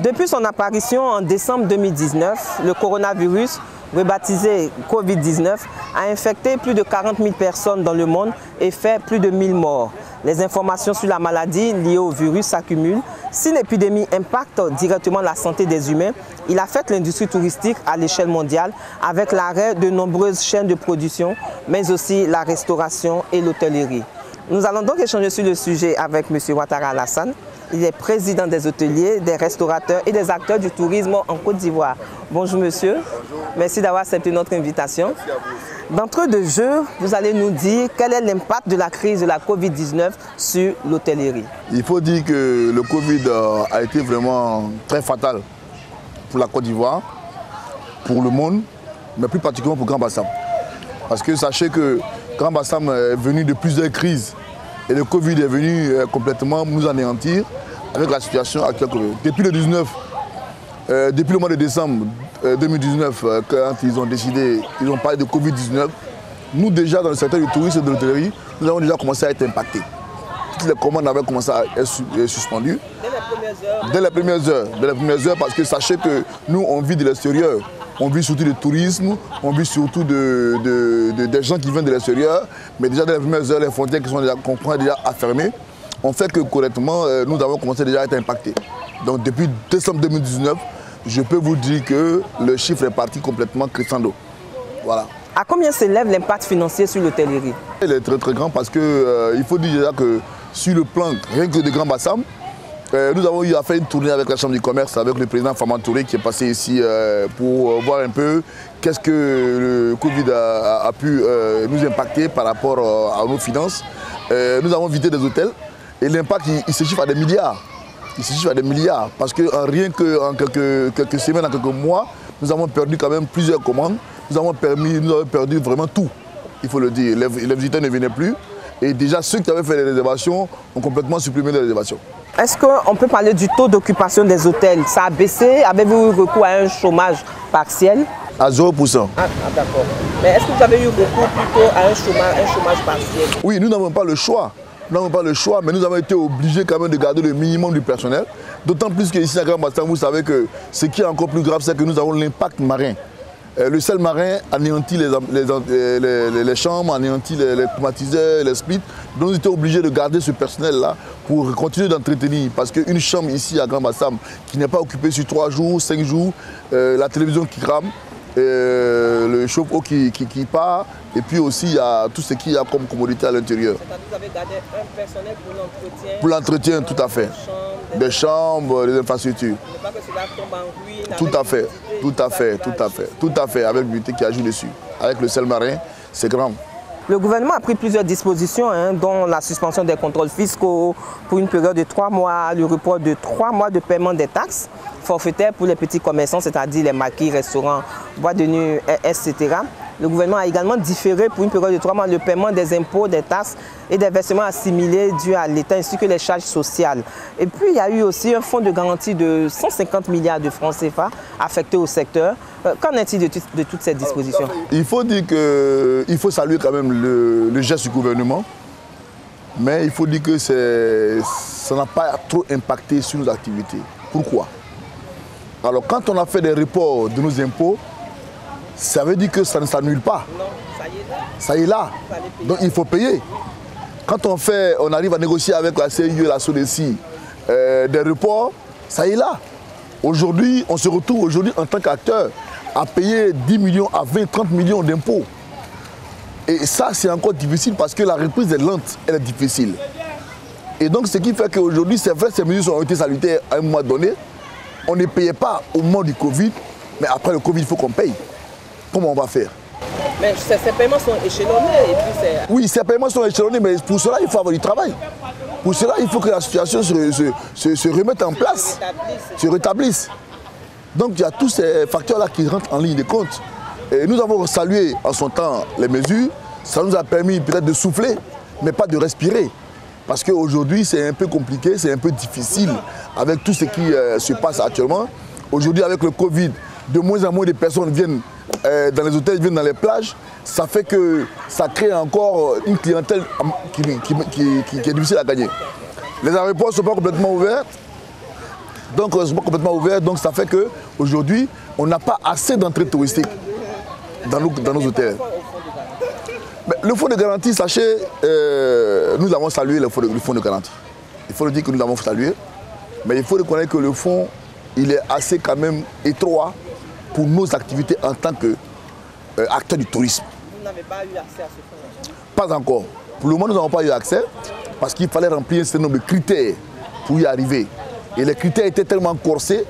Depuis son apparition en décembre 2019, le coronavirus, rebaptisé Covid-19, a infecté plus de 40 000 personnes dans le monde et fait plus de 1000 morts. Les informations sur la maladie liée au virus s'accumulent. Si l'épidémie impacte directement la santé des humains, il affecte l'industrie touristique à l'échelle mondiale avec l'arrêt de nombreuses chaînes de production, mais aussi la restauration et l'hôtellerie. Nous allons donc échanger sur le sujet avec M. Ouattara Alassane. Il est président des hôteliers, des restaurateurs et des acteurs du tourisme en Côte d'Ivoire. Bonjour monsieur. Bonjour. Merci d'avoir accepté notre invitation. D'entrée de jeu, vous allez nous dire quel est l'impact de la crise de la Covid-19 sur l'hôtellerie. Il faut dire que le Covid a été vraiment très fatal pour la Côte d'Ivoire, pour le monde, mais plus particulièrement pour Grand Bassam. Parce que sachez que Grand Bassam est venu de plusieurs crises et le Covid est venu complètement nous anéantir avec la situation actuelle. Depuis le mois de décembre 2019, quand ils ont décidé, ils ont parlé de Covid-19, nous déjà dans le secteur du tourisme et de l'hôtellerie, nous avons déjà commencé à être impactés. Toutes les commandes avaient commencé à être suspendues. Dès les premières heures, parce que sachez que nous on vit de l'extérieur. On vit surtout du tourisme, on vit surtout des gens qui viennent de l'extérieur. Mais déjà dans les premières heures, les frontières qu'on prend déjà à fermer, on fait que correctement, nous avons commencé déjà à être impactés. Donc depuis décembre 2019, je peux vous dire que le chiffre est parti complètement crescendo. Voilà. À combien s'élève l'impact financier sur l'hôtellerie? Il est très très grand parce qu'il faut dire déjà que sur le plan rien que de Grand Bassam, nous avons eu à faire une tournée avec la Chambre du commerce, avec le président Fama Touré qui est passé ici pour voir un peu qu'est-ce que le Covid a pu nous impacter par rapport à nos finances. Nous avons visité des hôtels et l'impact il se chiffre à des milliards. Il se chiffre à des milliards parce que rien qu'en quelques semaines, en quelques mois, nous avons perdu quand même plusieurs commandes. Nous avons perdu vraiment tout, il faut le dire. Les visiteurs ne venaient plus et déjà ceux qui avaient fait les réservations ont complètement supprimé les réservations. Est-ce qu'on peut parler du taux d'occupation des hôtels? Ça a baissé? Avez-vous eu recours à un chômage partiel? À 0%. Ah d'accord. Mais est-ce que vous avez eu recours plutôt à un chômage partiel? Oui, nous n'avons pas le choix. Nous n'avons pas le choix, mais nous avons été obligés quand même de garder le minimum du personnel. D'autant plus qu'ici à Grand Bassam, vous savez que ce qui est encore plus grave, c'est que nous avons l'impact marin. Le sel marin anéantit les chambres, anéantit les climatiseurs, les splits. Donc nous étions obligés de garder ce personnel-là pour continuer d'entretenir. Parce qu'une chambre ici à Grand Bassam qui n'est pas occupée sur 3 jours, 5 jours, la télévision qui crame, le chauffe-eau qui part, et puis aussi il y a tout ce qu'il y a comme commodité à l'intérieur. Vous avez gardé un personnel pour l'entretien? Pour l'entretien, tout à fait. Des chambres, des infrastructures. Pas que cela tombe en ruine. Tout à fait, tout à fait, avec l'unité qui ajoute dessus. Avec le sel marin, c'est grand. Le gouvernement a pris plusieurs dispositions, dont la suspension des contrôles fiscaux pour une période de 3 mois, le report de 3 mois de paiement des taxes forfaitaires pour les petits commerçants, c'est-à-dire les maquis, restaurants, boîtes de nuit, etc. Le gouvernement a également différé pour une période de 3 mois le paiement des impôts, des taxes et des versements assimilés dus à l'État ainsi que les charges sociales. Et puis il y a eu aussi un fonds de garantie de 150 milliards de francs CFA affectés au secteur. Qu'en est-il de toutes ces dispositions? Il faut dire qu'il faut saluer quand même le geste du gouvernement, mais il faut dire que ça n'a pas trop impacté sur nos activités. Pourquoi? Alors quand on a fait des reports de nos impôts, ça veut dire que ça ne s'annule pas. Non, ça y est là. Ça y est là. Donc il faut payer. Quand on arrive à négocier avec la CIE et la SODECI des reports, ça y est là. Aujourd'hui, on se retrouve aujourd'hui en tant qu'acteur à payer 10 millions à 20, 30 millions d'impôts. Et ça, c'est encore difficile parce que la reprise est lente, elle est difficile. Et donc, ce qui fait qu'aujourd'hui, c'est vrai, ces mesures ont été salutaires à un moment donné. On ne payait pas au moment du Covid, mais après le Covid, il faut qu'on paye. Comment on va faire? Mais ces paiements sont échelonnés et puis oui, ces paiements sont échelonnés, mais pour cela, il faut avoir du travail. Pour cela, il faut que la situation se remette en place, se rétablisse. Donc, il y a tous ces facteurs-là qui rentrent en ligne de compte. Et nous avons salué en son temps les mesures. Ça nous a permis peut-être de souffler, mais pas de respirer. Parce qu'aujourd'hui, c'est un peu compliqué, c'est un peu difficile avec tout ce qui se passe actuellement. Aujourd'hui, avec le Covid, de moins en moins de personnes viennent dans les hôtels, viennent dans les plages. Ça fait que ça crée encore une clientèle qui est difficile à gagner. Les aéroports ne sont pas complètement ouverts. Donc, ils ne sont pas complètement ouverts. Donc, ça fait qu'aujourd'hui, on n'a pas assez d'entrées touristiques dans nos hôtels. Mais le fonds de garantie, sachez, nous avons salué le fonds de garantie. Il faut le dire que nous l'avons salué. Mais il faut reconnaître que le fonds, il est assez quand même étroit pour nos activités en tant qu'acteurs du tourisme. Vous n'avez pas eu accès à ce fonds? Pas encore. Pour le moment, nous n'avons pas eu accès parce qu'il fallait remplir un certain nombre de critères pour y arriver. Et les critères étaient tellement corsés.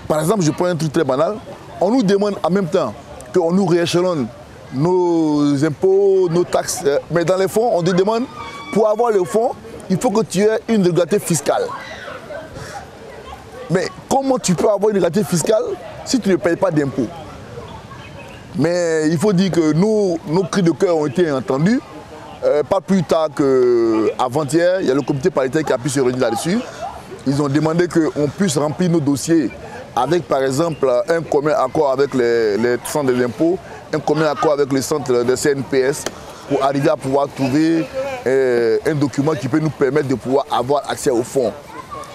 Par exemple, je prends un truc très banal. On nous demande en même temps qu'on nous rééchelonne nos impôts, nos taxes. Mais dans les fonds, on te demande, pour avoir le fonds, il faut que tu aies une régularité fiscale. Mais comment tu peux avoir une régularité fiscale si tu ne payes pas d'impôts? Mais il faut dire que nos cris de cœur ont été entendus. Pas plus tard qu'avant-hier, il y a le comité paritaire qui a pu se réunir là-dessus. Ils ont demandé qu'on puisse remplir nos dossiers avec, par exemple, un commun accord avec les centres de l'impôt, un commun accord avec le centre de CNPS, pour arriver à pouvoir trouver un document qui peut nous permettre de pouvoir avoir accès aux fonds.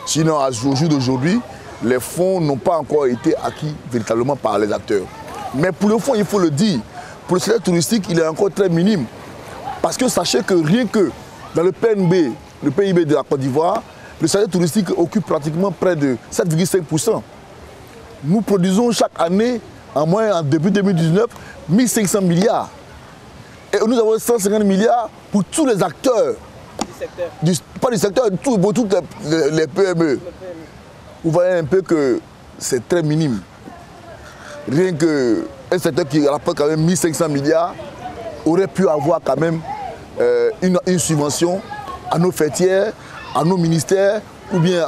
Sinon, au jour d'aujourd'hui, les fonds n'ont pas encore été acquis véritablement par les acteurs. Mais pour le fonds, il faut le dire, pour le secteur touristique, il est encore très minime. Parce que sachez que rien que dans le PNB, le PIB de la Côte d'Ivoire, le secteur touristique occupe pratiquement près de 7,5%. Nous produisons chaque année, en moyenne, en début 2019, 1500 milliards. Et nous avons 150 milliards pour tous les acteurs. Du secteur? Pas du secteur, pour toutes les PME. Vous voyez un peu que c'est très minime. Rien qu'un secteur qui rapporte quand même 1500 milliards aurait pu avoir quand même une subvention à nos fêtières, à nos ministères ou bien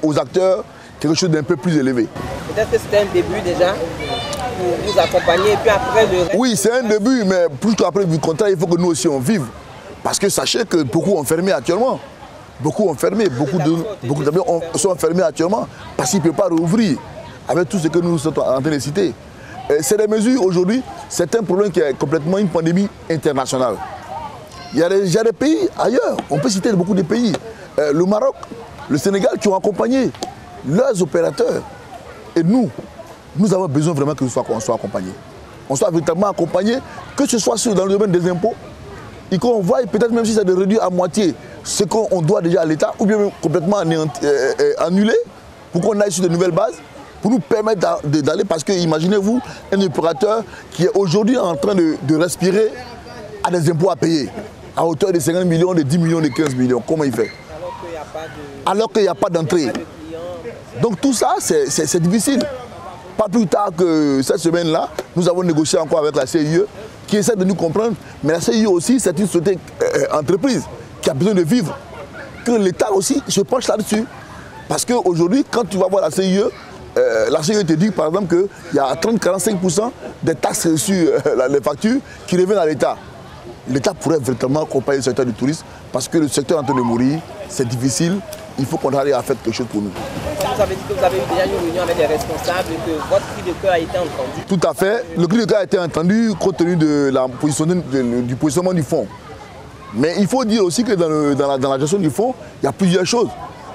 aux acteurs, quelque chose d'un peu plus élevé. Peut-être que c'était un début déjà pour vous accompagner et puis après le reste. Oui, c'est un début, mais plus qu'après du contrat, il faut que nous aussi on vive. Parce que sachez que beaucoup ont fermé actuellement. Beaucoup ont fermé, beaucoup d'amis sont fermés actuellement parce qu'ils ne peuvent pas rouvrir avec tout ce que nous sommes en train de citer. C'est des mesures aujourd'hui, c'est un problème qui est complètement une pandémie internationale. Il y a des pays ailleurs, on peut citer beaucoup de pays. Le Maroc, le Sénégal qui ont accompagné leurs opérateurs. Et nous avons besoin vraiment qu'on soit accompagnés. On soit véritablement accompagnés, que ce soit dans le domaine des impôts, et qu'on voit peut-être même si c'est de réduire à moitié ce qu'on doit déjà à l'État, ou bien même complètement annuler, pour qu'on aille sur de nouvelles bases, pour nous permettre d'aller, parce que imaginez-vous un opérateur qui est aujourd'hui en train de respirer à des impôts à payer, à hauteur de 50 millions, de 10 millions, de 15 millions. Comment il fait? Alors qu'il n'y a pas d'entrée. Donc tout ça, c'est difficile. Pas plus tard que cette semaine-là, nous avons négocié encore avec la CIE, qui essaie de nous comprendre. Mais la CIE aussi, c'est une société entreprise qui a besoin de vivre. Que l'État aussi se penche là-dessus. Parce qu'aujourd'hui, quand tu vas voir la CIE te dit par exemple qu'il y a 30-45% des taxes reçues, les factures, qui reviennent à l'État. L'État pourrait véritablement accompagner le secteur du tourisme parce que le secteur est en train de mourir, c'est difficile, il faut qu'on arrive à faire quelque chose pour nous. Vous avez dit que vous avez eu déjà une réunion avec les responsables et que votre cri de cœur a été entendu. Tout à fait, le cri de cœur a été entendu compte tenu de du positionnement du fonds. Mais il faut dire aussi que dans la gestion du fonds, il y a plusieurs choses.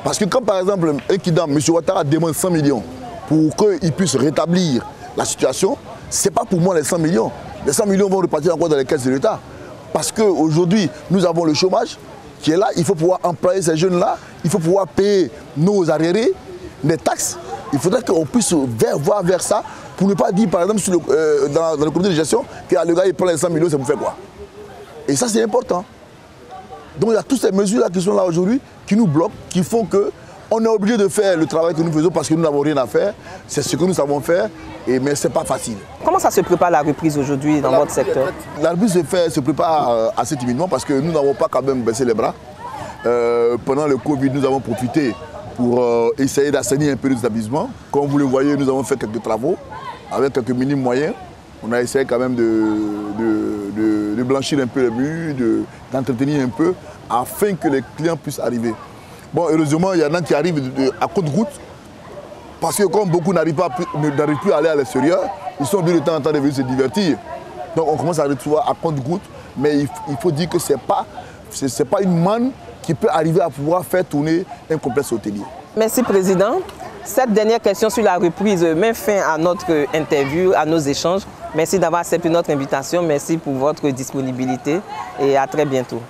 Parce que quand par exemple un Kidam, M. Ouattara demande 100 millions pour qu'il puisse rétablir la situation, ce n'est pas pour moi les 100 millions. Les 100 millions vont repartir encore dans les caisses de l'État. Parce qu'aujourd'hui, nous avons le chômage qui est là, il faut pouvoir employer ces jeunes-là, il faut pouvoir payer nos arriérés, les taxes. Il faudrait qu'on puisse voir vers ça pour ne pas dire, par exemple, dans le comité de gestion, que le gars il prend les 100 millions, ça vous fait quoi? Et ça, c'est important. Donc il y a toutes ces mesures-là qui sont là aujourd'hui, qui nous bloquent, qui font qu'on est obligé de faire le travail que nous faisons parce que nous n'avons rien à faire. C'est ce que nous savons faire, mais ce n'est pas facile. Comment ça se prépare la reprise aujourd'hui dans votre secteur? La reprise se prépare assez timidement parce que nous n'avons pas quand même baissé les bras. Pendant le Covid, nous avons profité pour essayer d'assainir un peu les établissements. Comme vous le voyez, nous avons fait quelques travaux avec quelques minimes moyens. On a essayé quand même de blanchir un peu les murs, d'entretenir un peu, afin que les clients puissent arriver. Bon, heureusement, il y en a qui arrivent à côte-goutte, parce que comme beaucoup n'arrivent plus à aller à l'extérieur, ils sont obligés de temps en temps de venir se divertir. Donc on commence à retrouver à compte-goutte, mais il faut dire que ce n'est pas une manne qui peut arriver à pouvoir faire tourner un complexe hôtelier. Merci, Président. Cette dernière question sur la reprise met fin à notre interview, à nos échanges. Merci d'avoir accepté notre invitation. Merci pour votre disponibilité et à très bientôt.